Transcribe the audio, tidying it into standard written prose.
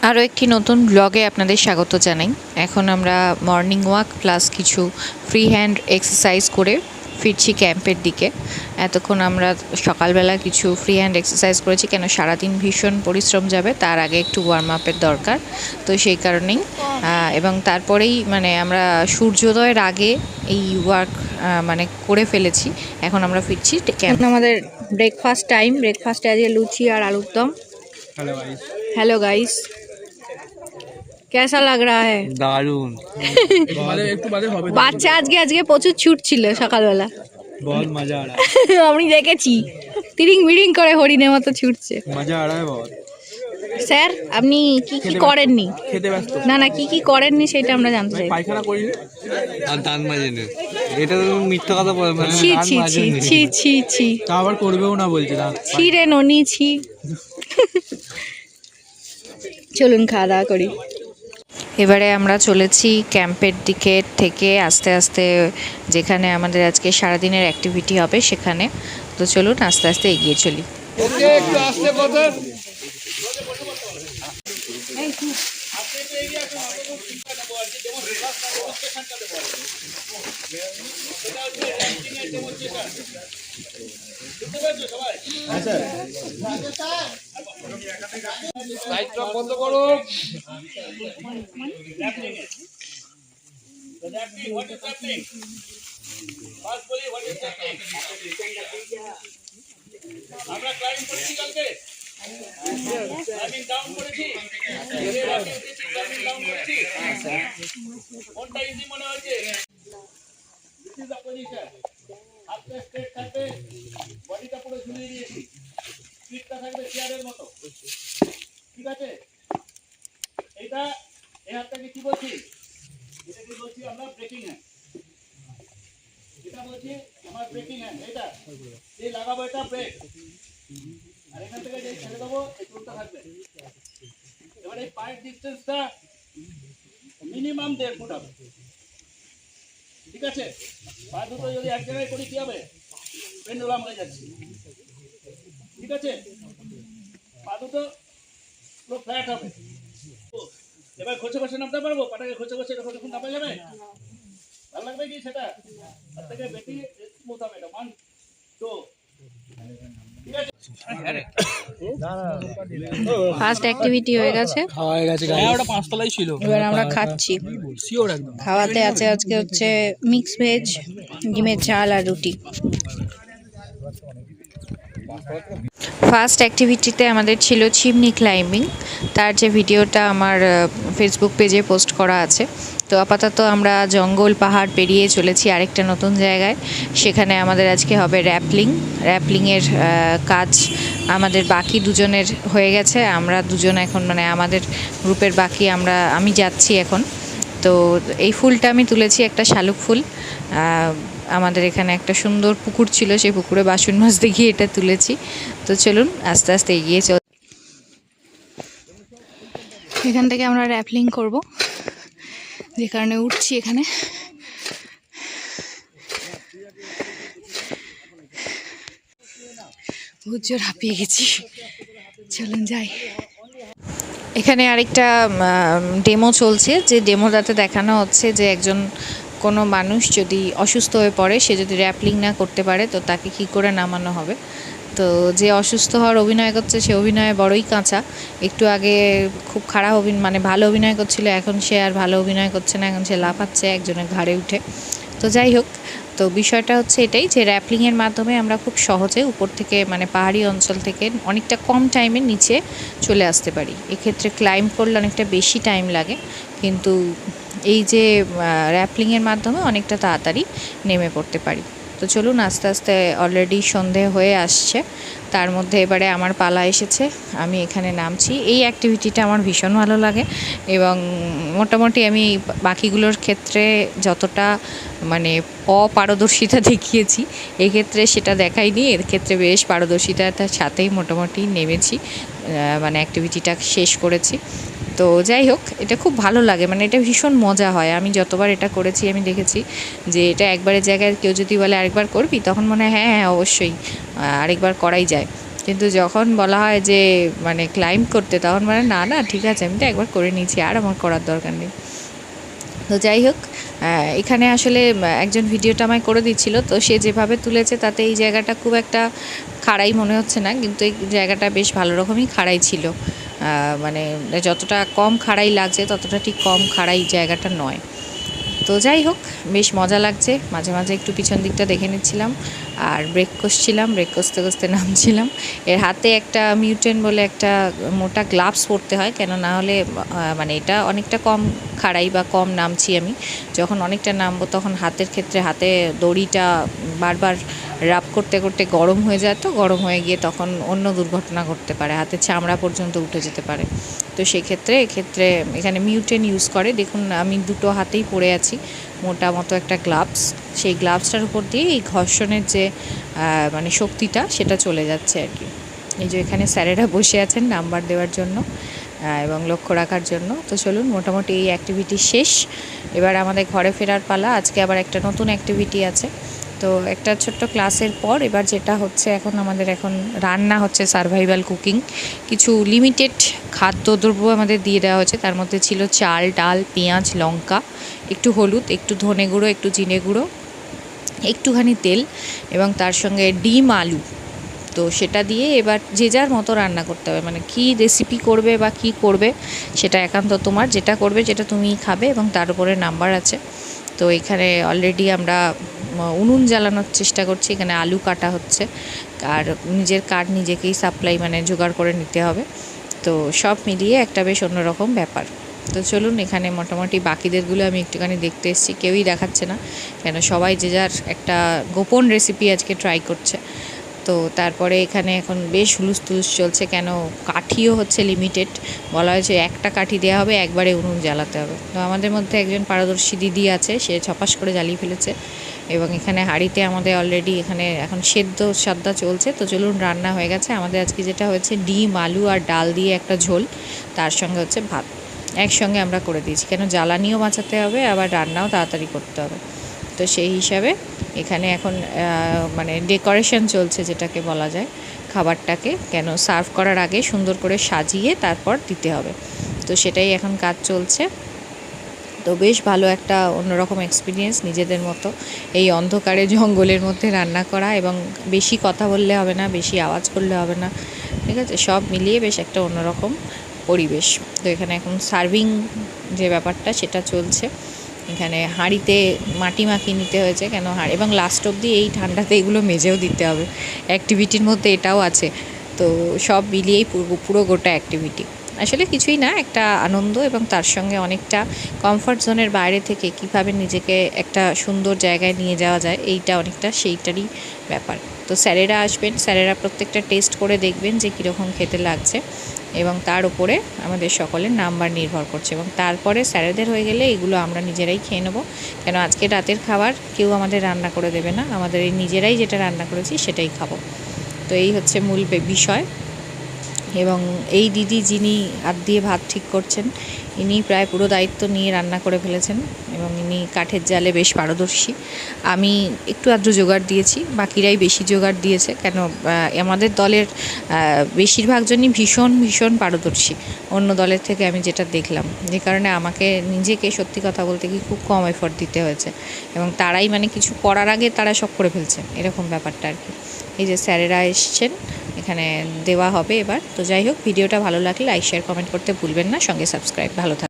আরও একটি নতুন ব্লগে আপনাদের স্বাগত জানাই। এখন আমরা মর্নিং ওয়াক প্লাস কিছু ফ্রি হ্যান্ড এক্সারসাইজ করে ফিরছি ক্যাম্পের দিকে। এতক্ষণ আমরা সকালবেলা কিছু ফ্রি হ্যান্ড এক্সারসাইজ করেছি, কেন সারাদিন ভীষণ পরিশ্রম যাবে, তার আগে একটু ওয়ার্ম আপের দরকার, তো সেই কারণেই। এবং তারপরেই আমরা সূর্যোদয়ের আগে এই ওয়ার্ক করে ফেলেছি। এখন আমরা ফিরছি ক্যাম্প। আমাদের ব্রেকফাস্ট টাইম। ব্রেকফাস্টে আজকে লুচি আর আলুর দম। हेलो गाइस, कैसा लग रहा है? দারুন। বাচ্চা আজকে প্রচুর ছুট ছিল সকালবেলা, बहुत मजा आ रहा আমি দেখেছি তিরিং বিড়িং করে হরিণের মতো ছুটছে। मजा आ रहा है बहुत। স্যার আপনি কি কি করেননি? খেতে ব্যস্ত না কি করেননি সেটা আমরা জানতে চাই। পায়খানা করিনি আর দান মাজেনি, এটা তো মিথ্যা কথা বলে। ছি ছি ছি ছি ছি ছি, তা আবার করবেও না বলছে না। ছি রে ননি ছি। চলুন খাওয়া দাওয়া করি। এবারে আমরা চলেছি ক্যাম্পের দিকে থেকে আস্তে আস্তে যেখানে আমাদের আজকে সারাদিনের অ্যাক্টিভিটি হবে সেখানে। তো চলুন আস্তে আস্তে এগিয়ে চলি। বন্ধ করো। আমরা ক্লাইম্ব করেছি কালকে, ক্লাইম্বিং ডাউন করেছি, ক্লাইম্বিং ডাউন করেছি। কোনটা ইজি মনে হয়েছে? This is the position. হাতটা স্ট্রেট থাকবে, বডিটা পুরো ঝুলিয়ে দিয়েছি, পিঠটা থাকবে চেয়ারের মতো, ঠিক আছে? এইটা এই হাতটাকে কি বলছি? এটাকে বলছি আমরা ব্রেকিং হ্যান্ড। এটা বলছি আমার ব্রেকিং হ্যান্ড। এটা এই লাগাবো, এটা ব্রেক, আর এখান থেকে যে ছেড়ে দেবো এই চুলটা থাকবে। এবার এই পায়ের ডিস্টেন্সটা মিনিমাম 1.5 ফুট হবে, ঠিক আছে? পা দুটো যদি এক জায়গায় করি কি হবে? পেন্ডুলাম হয়ে যাচ্ছে, ঠিক আছে? পা দুটো পুরো ফ্ল্যাট হবে। এবার ঘষে ঘষে নামতে পারবো? পাটাকে ঘষে ঘষে এরকম যখন নামা যাবে, ভালো লাগবে কি সেটা? তার থেকে বেশি স্মুথ হবে এটা। 1 2, ঠিক আছে? ফার্স্ট অ্যাক্টিভিটি হয়ে গেছে, খাওয়া হয়ে গেছে। ওটা 5 তলায় ছিল। এবার আমরা খাচ্ছি। শিওর একদম। খাওয়াতে আছে আজকে হচ্ছে মিক্স ভেজ, ডিমের ঝাল আর রুটি। ফার্স্ট অ্যাক্টিভিটিতে আমাদের ছিল চিমনি ক্লাইম্বিং। তার যে ভিডিওটা আমার ফেসবুক পেজে পোস্ট করা আছে। তো আপাতত আমরা জঙ্গল পাহাড় পেরিয়ে চলেছি আরেকটা নতুন জায়গায়। সেখানে আমাদের আজকে হবে র্যাপলিংয়ের কাজ আমাদের বাকি দুজনের হয়ে গেছে। আমরা দুজন এখন আমাদের গ্রুপের বাকি আমি যাচ্ছি এখন। তো এই ফুলটা আমি তুলেছি, একটা শালুক ফুল। আমাদের এখানে একটা সুন্দর পুকুর ছিল, সেই পুকুরে বাসন মাজতে গিয়ে এটা তুলেছি। তো চলুন আস্তে আস্তে এগিয়ে চল। এখান থেকে আমরা র্যাপলিং করব, যে কারণে উঠছি এখানে। বহুত জোর হাঁপিয়ে গেছি, চলুন যাই। এখানে আরেকটা ডেমো চলছে, যে ডেমোটাতে দেখানো হচ্ছে যে কোনো মানুষ যদি অসুস্থ হয়ে পড়ে, সে যদি র্যাপলিং না করতে পারে তো তাকে কি করে নামানো হবে। তো যে অসুস্থ হওয়ার অভিনয় করছে সে অভিনয়ে বড়ই কাঁচা। একটু আগে খুব খারাপ ভালো অভিনয় করছিল, এখন সে আর ভালো অভিনয় করছে না, এখন সে লাফাচ্ছে একজনের ঘাড়ে উঠে। তো যাই হোক, তো বিষয়টা হচ্ছে এটাই যে র্যাপলিংয়ের মাধ্যমে আমরা খুব সহজে উপর থেকে পাহাড়ি অঞ্চল থেকে অনেকটা কম টাইমে নিচে চলে আসতে পারি। এক্ষেত্রে ক্লাইম্ব করলে অনেকটা বেশি টাইম লাগে, কিন্তু এই যে র্যাপলিংয়ের মাধ্যমে অনেকটা তাড়াতাড়ি নেমে পড়তে পারি। তো চলুন আস্তে আস্তে, অলরেডি সন্ধে হয়ে আসছে, তার মধ্যে এবারে আমার পালা এসেছে, আমি এখানে নামছি। এই অ্যাক্টিভিটিটা আমার ভীষণ ভালো লাগে এবং মোটামুটি আমি বাকিগুলোর ক্ষেত্রে যতটা অপারদর্শিতা দেখিয়েছি, এক্ষেত্রে সেটা দেখাইনি। এর ক্ষেত্রে বেশ পারদর্শিতার সাথেই মোটামুটি নেমেছি, অ্যাক্টিভিটিটা শেষ করেছি। তো যাই হোক, এটা খুব ভালো লাগে, মানে এটা ভীষণ মজা হয়। আমি যতবার এটা করেছি আমি দেখেছি যে এটা একবারের জায়গায় কেউ যদি বলে আরেকবার করবি, তখন মনে হয় হ্যাঁ হ্যাঁ অবশ্যই আরেকবার করাই যায়। কিন্তু যখন বলা হয় যে মানে ক্লাইম্ব করতে, তখন মানে না না ঠিক আছে, আমি তো একবার করে নিয়েছি, আর আমার করার দরকার নেই। তো যাই হোক, এখানে আসলে একজন ভিডিওটা আমায় করে দিচ্ছিল, তো সে যেভাবে তুলেছে তাতে এই জায়গাটা খুব একটা খাড়াই মনে হচ্ছে না, কিন্তু এই জায়গাটা বেশ ভালো রকমই খাড়াই ছিল। মানে যতটা কম খাড়াই লাগছে ততটা ঠিক কম খাড়াই জায়গাটা নয়। তো যাই হোক, বেশ মজা লাগছে। মাঝে মাঝে একটু পিছন দিকটা দেখে নিচ্ছিলাম, আর ব্রেক কষছিলাম, ব্রেক কষতে কষতে নামছিলাম। এর হাতে একটা মিউটেন বলে একটা মোটা গ্লাভস পরতে হয়, কেন না হলে মানে এটা অনেকটা কম খাড়াই বা কম নামছি আমি, যখন অনেকটা নামবো তখন হাতের ক্ষেত্রে হাতে দড়িটা বারবার রাব করতে করতে গরম হয়ে যায়, তো গরম হয়ে গিয়ে তখন অন্য দুর্ঘটনা ঘটতে পারে, হাতের চামড়া পর্যন্ত উঠে যেতে পারে। তো সেক্ষেত্রে এখানে মিউটেন ইউজ করে। দেখুন আমি দুটো হাতেই পরে আছি মোটা মতো একটা গ্লাভস, সেই গ্লাভসটার উপর দিয়ে এই ঘর্ষণের যে মানে শক্তিটা সেটা চলে যাচ্ছে আর কি। এই যে এখানে স্যারেরা বসে আছেন নাম্বার দেওয়ার জন্য এবং লক্ষ্য রাখার জন্য। তো চলুন, মোটামুটি এই অ্যাক্টিভিটি শেষ, এবার আমাদের ঘরে ফেরার পালা। আজকে আবার একটা নতুন অ্যাক্টিভিটি আছে। তো একটা ছোট্ট ক্লাসের পর এবার যেটা হচ্ছে, আমাদের এখন রান্না হচ্ছে, সারভাইভাল কুকিং। কিছু লিমিটেড খাদ্যদ্রব্য আমাদের দিয়ে দেওয়া হয়েছে, তার মধ্যে ছিল চাল, ডাল, পেঁয়াজ, লঙ্কা, একটু হলুদ, একটু ধনে গুঁড়ো, একটু জিরে গুঁড়ো, একটুখানি তেল এবং তার সঙ্গে ডিম, আলু। তো সেটা দিয়ে এবার যে যার মতো রান্না করতে হবে, মানে কী রেসিপি করবে বা কী করবে সেটা একান্ত তোমার, যেটা করবে যেটা তুমিই খাবে, এবং তার উপরে নাম্বার আছে। তো এখানে অলরেডি আমরা উনুন জ্বালানোর চেষ্টা করছি, এখানে আলু কাটা হচ্ছে, আর নিজের কাঠ নিজেকেই সাপ্লাই মানে জোগাড় করে নিতে হবে। তো সব মিলিয়ে একটা বেশ অন্যরকম ব্যাপার। তো চলুন, এখানে মোটামুটি বাকিদেরগুলো আমি একটুখানি দেখতে এসেছি, কেউই দেখাচ্ছে না, কেন সবাই যে যার একটা গোপন রেসিপি আজকে ট্রাই করছে। তো তারপরে এখানে এখন বেশ হুলুস তুলুস চলছে, কেন কাঠিও হচ্ছে লিমিটেড, বলা হয়েছে একটা কাঠি দেওয়া হবে, একবারে উনুন জ্বালাতে হবে। তো আমাদের মধ্যে একজন পারদর্শী দিদি আছে, সে ছপাস করে জ্বালিয়ে ফেলেছে, এবং এখানে হাঁড়িতে আমাদের অলরেডি এখানে এখন সাদ্দা চলছে। তো চলুন, রান্না হয়ে গেছে আমাদের। আজকে যেটা হয়েছে ডিম, আলু আর ডাল দিয়ে একটা ঝোল, তার সঙ্গে হচ্ছে ভাত, একসঙ্গে আমরা করে দিয়েছি, কেন জ্বালানিও বাঁচাতে হবে আবার রান্নাও তাড়াতাড়ি করতে হবে। তো সেই হিসাবে এখানে এখন মানে ডেকোরেশন চলছে, যেটাকে বলা যায় খাবারটাকে, কেন সার্ভ করার আগে সুন্দর করে সাজিয়ে তারপর দিতে হবে। তো সেটাই এখন কাজ চলছে। তো বেশ ভালো একটা অন্যরকম এক্সপিরিয়েন্স, নিজেদের মতো এই অন্ধকারে জঙ্গলের মধ্যে রান্না করা, এবং বেশি কথা বললে হবে না, বেশি আওয়াজ করলে হবে না, ঠিক আছে, সব মিলিয়ে বেশ একটা অন্যরকম পরিবেশ। তো এখানে এখন সার্ভিং যে ব্যাপারটা সেটা চলছে। এখানে হাঁড়িতে মাটি মাখিয়ে নিতে হয়েছে, কেন এবং লাস্ট অবধি এই ঠান্ডাতে এগুলো মেজেও দিতে হবে, অ্যাক্টিভিটির মধ্যে এটাও আছে। তো সব মিলিয়েই পুরো গোটা অ্যাক্টিভিটি আসলে কিছুই না, একটা আনন্দ, এবং তার সঙ্গে অনেকটা কমফর্ট জোনের বাইরে থেকে কিভাবে নিজেকে একটা সুন্দর জায়গায় নিয়ে যাওয়া যায়, এইটা অনেকটা সেইটারই ব্যাপার। তো স্যারেরা আসবেন, স্যারেরা প্রত্যেকটা টেস্ট করে দেখবেন যে কীরকম খেতে লাগছে, এবং তার উপরে আমাদের সকলের নাম্বার নির্ভর করছে, এবং তারপরে স্যারেদের হয়ে গেলে এগুলো আমরা নিজেরাই খেয়ে নেবো, কেন আজকে রাতের খাবার কেউ আমাদের রান্না করে দেবে না, আমাদের এই নিজেরাই যেটা রান্না করেছি সেটাই খাবো। তো এই হচ্ছে মূল বিষয়। এবং এই দিদি যিনি হাত দিয়ে ভাত ঠিক করছেন, ইনি প্রায় পুরো দায়িত্ব নিয়ে রান্না করে ফেলেছেন, এবং ইনি কাঠের জালে বেশ পারদর্শী। আমি একটু আধটু জোগাড় দিয়েছি, বাকিরাই বেশি জোগাড় দিয়েছে, কেন আমাদের দলের বেশিরভাগ জনই ভীষণ ভীষণ পারদর্শী অন্য দলের থেকে, আমি যেটা দেখলাম, যে কারণে আমাকে নিজেকে সত্যি কথা বলতে কি খুব কম এফোর্ট দিতে হয়েছে, এবং তারাই মানে কিছু করার আগে তারা সব করে ফেলছে, এরকম ব্যাপারটা আর কি। এই যে স্যারেরা এসছেন, এখানে দেওয়া হবে এবার। তো যাই হোক, ভিডিওটা ভালো লাগলে লাইক, শেয়ার, কমেন্ট করতে ভুলবেন না, সঙ্গে সাবস্ক্রাইব। ভালো থাকবেন।